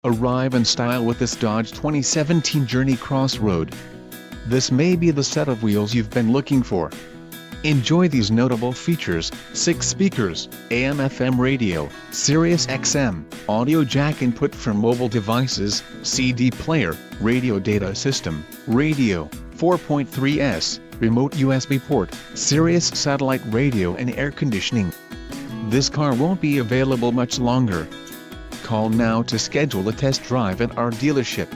Arrive in style with this Dodge 2017 Journey Crossroad. This may be the set of wheels you've been looking for. Enjoy these notable features: 6 speakers, AM/FM radio, Sirius XM, audio jack input for mobile devices, CD player, radio data system, radio, 4.3S, remote USB port, Sirius satellite radio and air conditioning. This car won't be available much longer. Call now to schedule a test drive at our dealership.